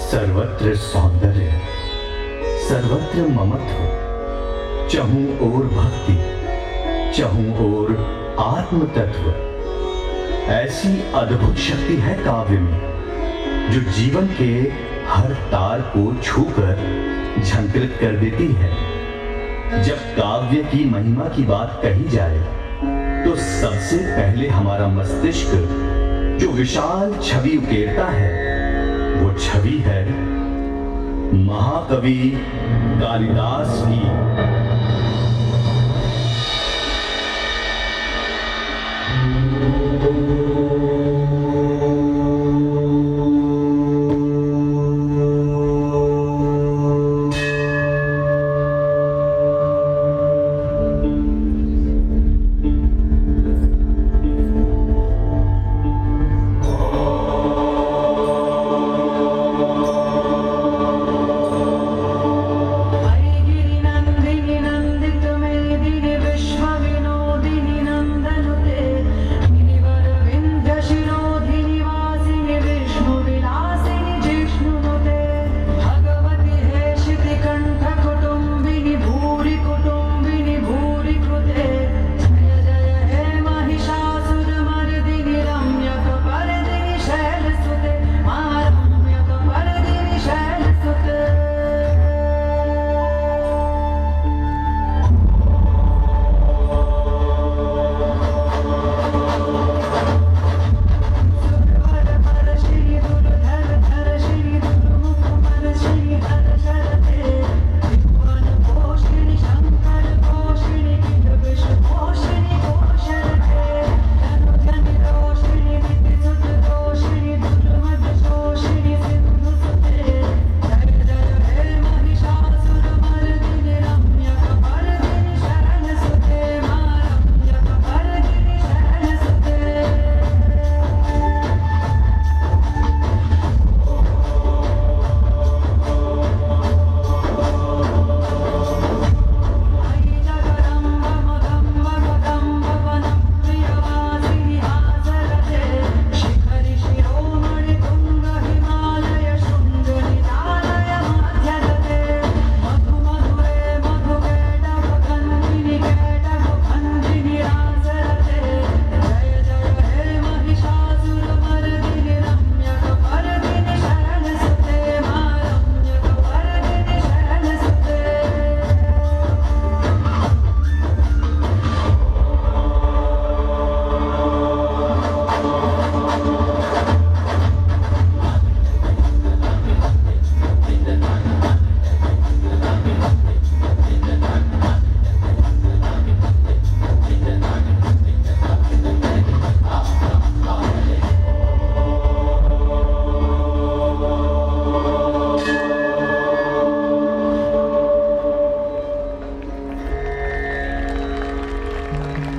सर्वत्र सौंदर्य, सर्वत्र ममत्व, चहूं ओर भक्ति, चहूं ओर आत्म तत्व। ऐसी अद्भुत शक्ति है काव्य में, जो जीवन के हर तार को छूकर झंकृत कर देती है। जब काव्य की महिमा की बात कही जाए, तो सबसे पहले हमारा मस्तिष्क जो विशाल छवि उकेरता है, वो छवि है महाकवि कालिदास की।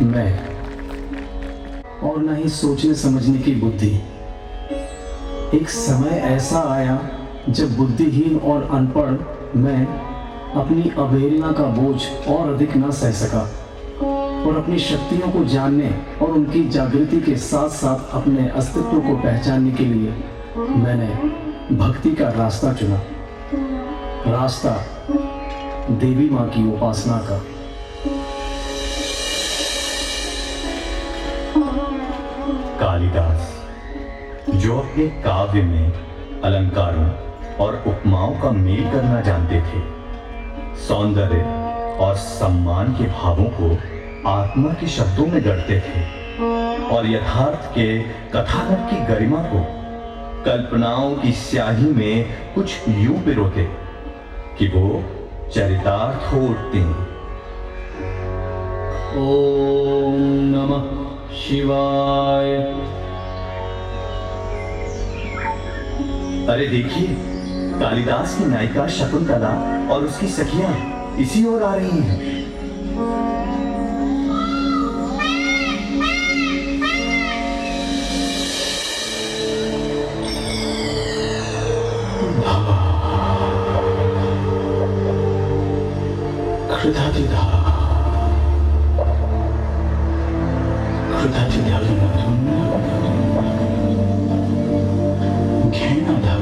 मैं और न ही सोचने समझने की बुद्धि। एक समय ऐसा आया जब बुद्धिहीन और अनपढ़ मैं अपनी अवहेलना का बोझ और अधिक न सह सका और अपनी शक्तियों को जानने और उनकी जागृति के साथ साथ अपने अस्तित्व को पहचानने के लिए मैंने भक्ति का रास्ता चुना। रास्ता देवी माँ की उपासना का। कालिदास, जो अपने काव्य में अलंकारों और उपमाओं का मेल करना जानते थे, सौंदर्य और सम्मान के भावों को आत्मा के शब्दों में गढ़ते थे और यथार्थ के कथानक की गरिमा को कल्पनाओं की स्याही में कुछ यूं पिरोते कि वो चरितार्थ हो उठते हैं। ओम नमः शिवाय। अरे देखिए, कालिदास की नायिका शकुंतला और उसकी सखियां इसी ओर आ रही हैं। घेना था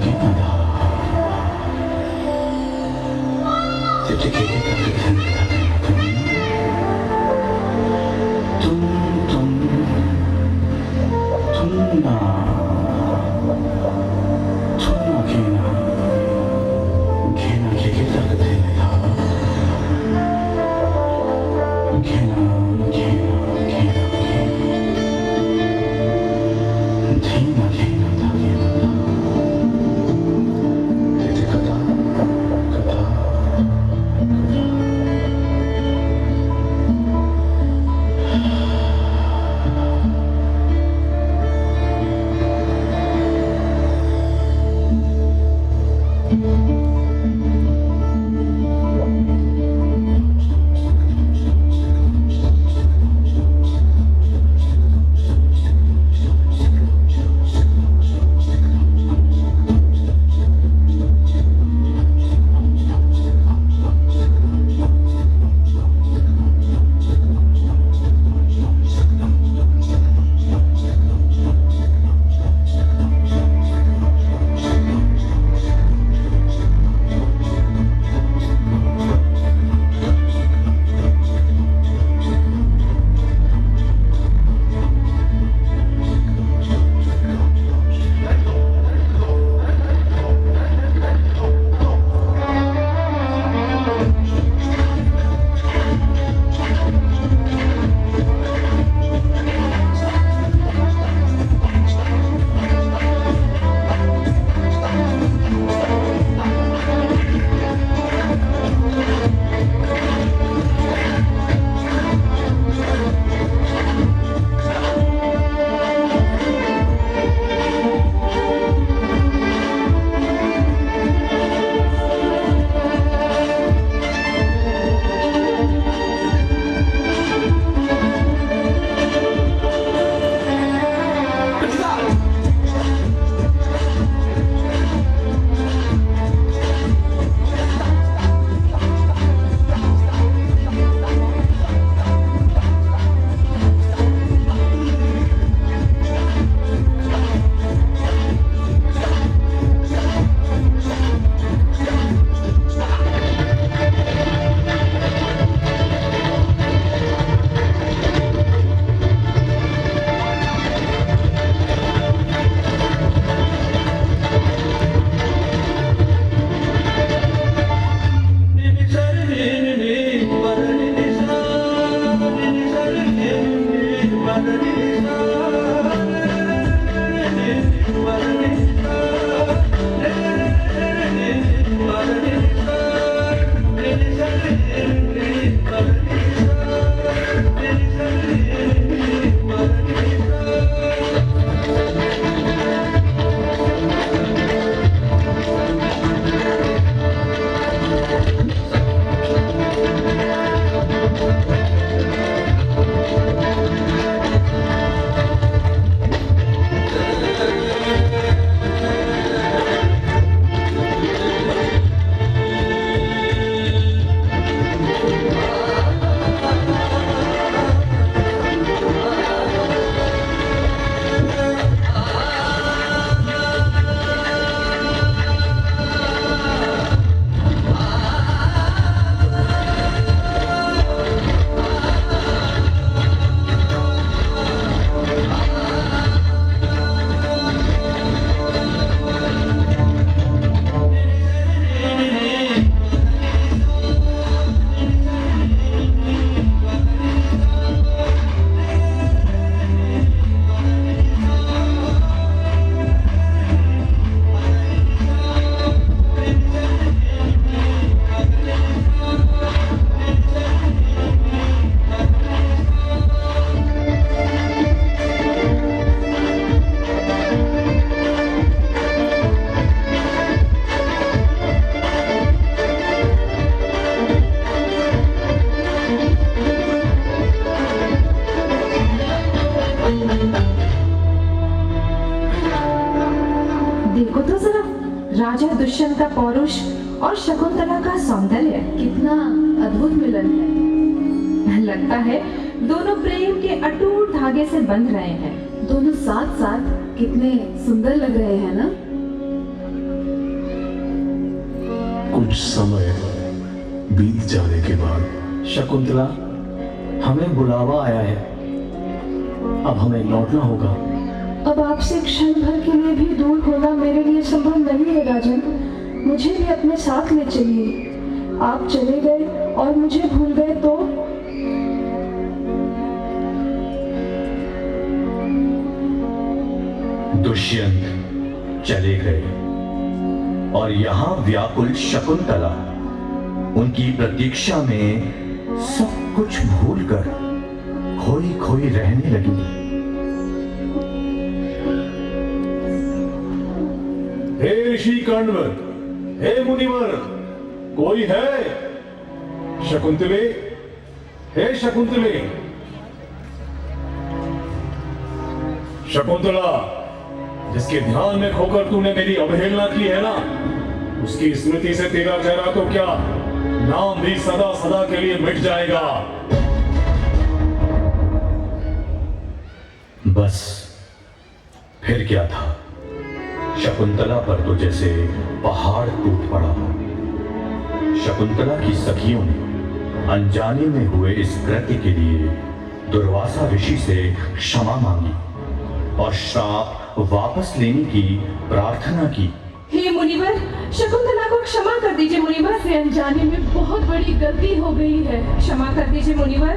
राजा दुष्यंत का पौरुष और शकुंतला का सौंदर्य कितना अद्भुत मिलन है। लगता है दोनों प्रेम के अटूट धागे से बंध रहे हैं। दोनों साथ साथ कितने सुंदर लग रहे हैं ना। कुछ समय बीत जाने के बाद। शकुंतला, हमें बुलावा आया है, अब हमें लौटना होगा। अब आपसे क्षण भर के लिए भी दूर होना मेरे लिए संभव नहीं है राजन। मुझे भी अपने साथ ले चलिए। आप चले गए और मुझे भूल गए तो? दुष्यंत चले गए और यहां व्याकुल शकुंतला उनकी प्रतीक्षा में सब कुछ भूलकर खोई खोई रहने लगी। हे ऋषि कण्व, हे मुनिवर, कोई है? शकुंतले, हे शकुंतले, शकुंतला, जिसके ध्यान में खोकर तूने मेरी अवहेलना की है ना, उसकी स्मृति से तेरा चेहरा तो क्या, नाम भी सदा सदा के लिए मिट जाएगा। बस फिर क्या था, शकुंतला पर तो जैसे पहाड़ टूट पड़ा। शकुंतला की सखियों ने अनजाने में हुए इस कृत्य के लिए दुर्वासा ऋषि से क्षमा मांगी और श्राप वापस लेने की प्रार्थना की। हे मुनिवर, शकुंतला को क्षमा कर दीजिए मुनिवर। से अनजाने में बहुत बड़ी गलती हो गई है। क्षमा कर दीजिए मुनिवर।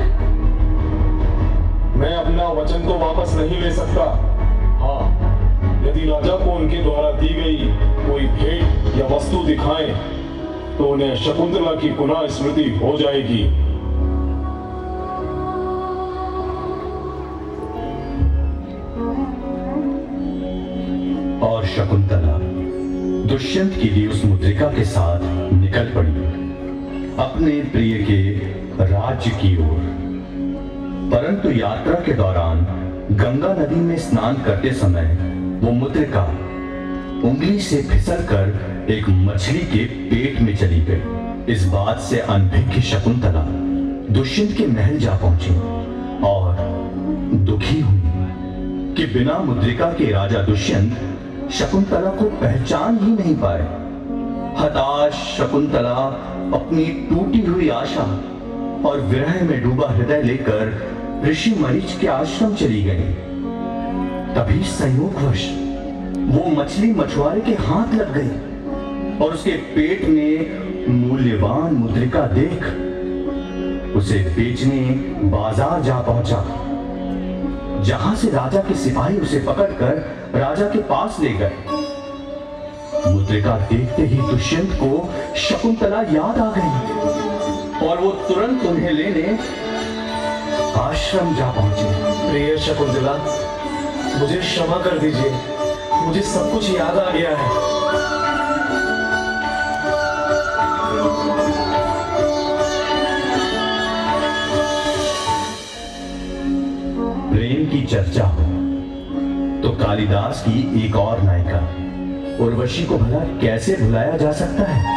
मैं अपना वचन तो वापस नहीं ले सकता। हाँ, यदि राजा को उनके द्वारा दी गई कोई भेंट या वस्तु दिखाएं तो उन्हें शकुंतला की पुनः स्मृति हो जाएगी। और शकुंतला दुष्यंत के लिए उस मुद्रिका के साथ निकल पड़ी अपने प्रिय के राज्य की ओर। परंतु यात्रा के दौरान गंगा नदी में स्नान करते समय वो मुद्रिका उंगली से फिसलकर एक मछली के पेट में चली गई। इस बात से अनभिज्ञ शकुंतला दुष्यंत के महल जा पहुंची और दुखी हुई कि बिना मुद्रिका के राजा दुष्यंत शकुंतला को पहचान ही नहीं पाए। हताश शकुंतला अपनी टूटी हुई आशा और विरह में डूबा हृदय लेकर ऋषि मरीच के आश्रम चली गई। तभी संयोगवश वो मछली मछुआरे के हाथ लग गई और उसके पेट में मूल्यवान मुद्रिका देख उसे बेचने बाजार जा पहुंचा, जहां से राजा के सिपाही उसे पकड़कर राजा के पास ले गए। मुद्रिका देखते ही दुष्यंत को शकुंतला याद आ गई और वो तुरंत उन्हें लेने आश्रम जा पहुंचे। प्रिय शकुंतला, मुझे क्षमा कर दीजिए, मुझे सब कुछ याद आ गया है। प्रेम की चर्चा हो तो कालिदास की एक और नायिका उर्वशी को भला कैसे भुलाया जा सकता है।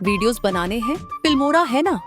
वीडियोस बनाने हैं, फिल्मोरा है ना।